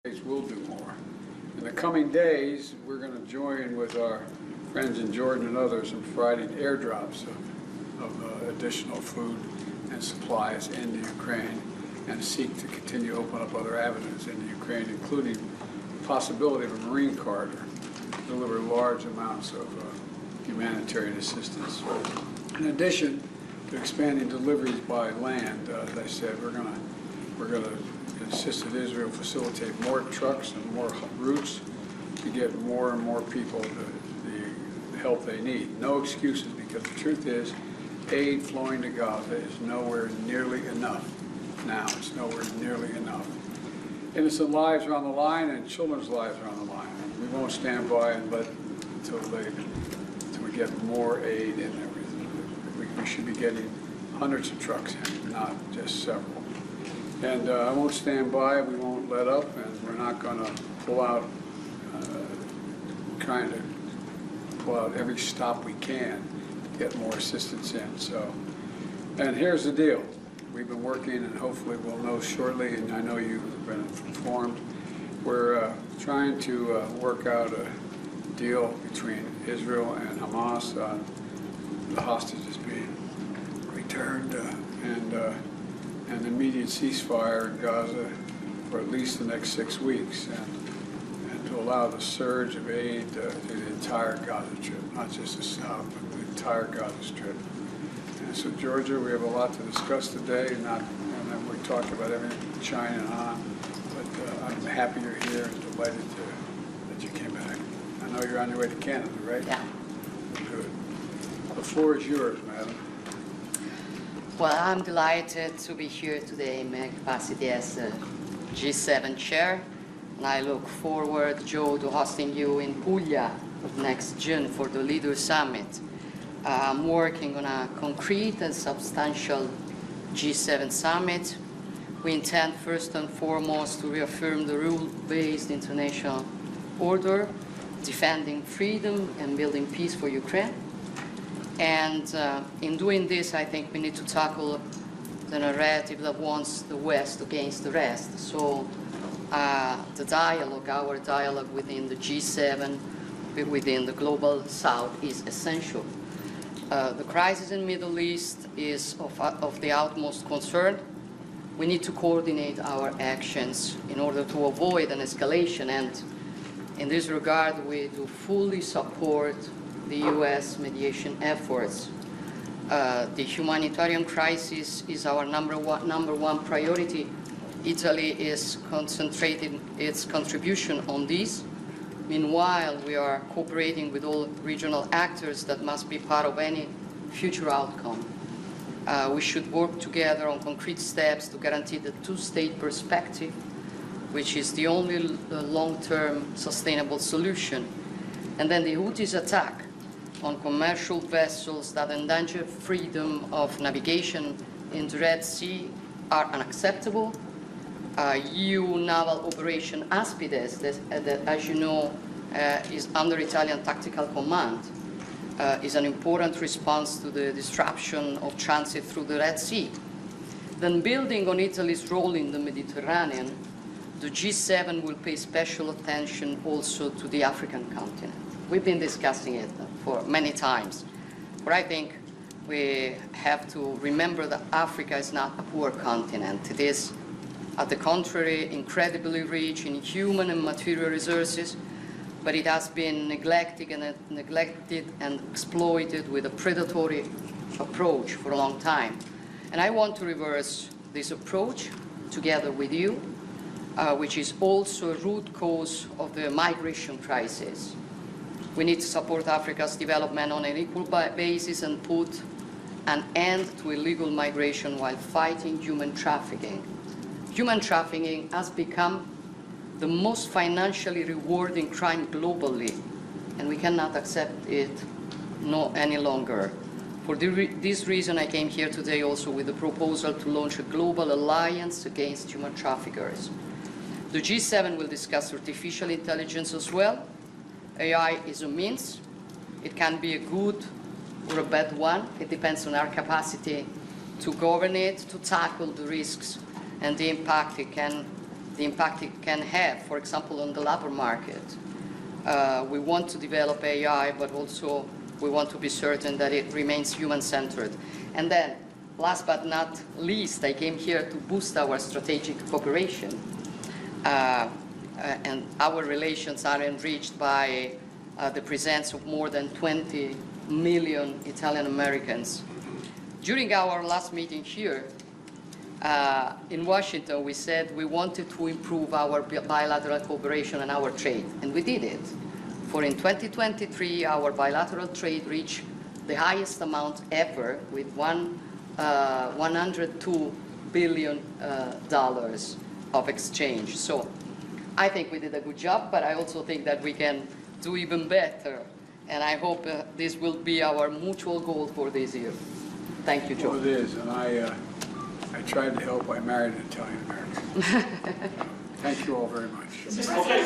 We'll do more. In the coming days, we're going to join with our friends in Jordan and others in providing airdrops of additional food and supplies into Ukraine and seek to continue to open up other avenues into Ukraine, including the possibility of a Marine corridor to deliver large amounts of humanitarian assistance. In addition to expanding deliveries by land, as I said, we're going to insist that Israel facilitate more trucks and more routes to get more and more people the help they need. No excuses, because the truth is aid flowing to Gaza is nowhere nearly enough now. It's nowhere nearly enough. Innocent lives are on the line and children's lives are on the line. We won't stand by and let until we get more aid in there. We should be getting hundreds of trucks in, not just several. And I won't stand by, we won't let up, and we're not going to pull out, trying to pull out every stop we can to get more assistance in. So, and here's the deal. We've been working, and hopefully we'll know shortly, and I know you've been informed. We're trying to work out a deal between Israel and Hamas on the hostages being returned and immediate ceasefire in Gaza for at least the next 6 weeks, and to allow the surge of aid to the entire Gaza Strip, not just the south, but the entire Gaza Strip. And so, Georgia, we have a lot to discuss today, and we're talking about everything China and on, but I'm happy you're here and delighted that you came back. I know you're on your way to Canada, right? Yeah. Good. The floor is yours, madam. Well, I'm delighted to be here today in my capacity as G7 chair, and I look forward, Joe, to hosting you in Puglia next June for the Leaders Summit. I'm working on a concrete and substantial G7 summit. We intend first and foremost to reaffirm the rule-based international order, defending freedom and building peace for Ukraine. And in doing this, I think we need to tackle the narrative that wants the West against the rest. So the dialogue, our dialogue within the G7, within the global South is essential. The crisis in the Middle East is of the utmost concern. We need to coordinate our actions in order to avoid an escalation. And in this regard, we do fully support the U.S. mediation efforts. The humanitarian crisis is our number one priority. Italy is concentrating its contribution on this. Meanwhile, we are cooperating with all regional actors that must be part of any future outcome. We should work together on concrete steps to guarantee the two-state perspective, which is the only long-term sustainable solution. And then the Houthis' attack on commercial vessels that endanger freedom of navigation in the Red Sea are unacceptable. EU naval operation Aspides, that as you know is under Italian tactical command, is an important response to the disruption of transit through the Red Sea. Then, building on Italy's role in the Mediterranean, the G7 will pay special attention also to the African continent. We've been discussing it for many times, but I think we have to remember that Africa is not a poor continent. It is, at the contrary, incredibly rich in human and material resources, but it has been neglected and exploited with a predatory approach for a long time. And I want to reverse this approach together with you, which is also a root cause of the migration crisis. We need to support Africa's development on an equal basis and put an end to illegal migration while fighting human trafficking. Human trafficking has become the most financially rewarding crime globally, and we cannot accept it any longer. For this reason, I came here today also with a proposal to launch a global alliance against human traffickers. The G7 will discuss artificial intelligence as well. AI is a means. It can be a good or a bad one. It depends on our capacity to govern it, to tackle the risks and the impact it can the impact it can have, for example, on the labor market. We want to develop AI, but also we want to be certain that it remains human-centered. And then, last but not least, I came here to boost our strategic cooperation. And our relations are enriched by the presence of more than 20 million Italian Americans. During our last meeting here in Washington, we said we wanted to improve our bilateral cooperation and our trade, and we did it. For in 2023, our bilateral trade reached the highest amount ever, with $102 billion of exchange. So I think we did a good job, but I also think that we can do even better. And I hope this will be our mutual goal for this year. Thank you, Joe. Well, it is, and I tried to help. I married an Italian American. Thank you all very much. Okay,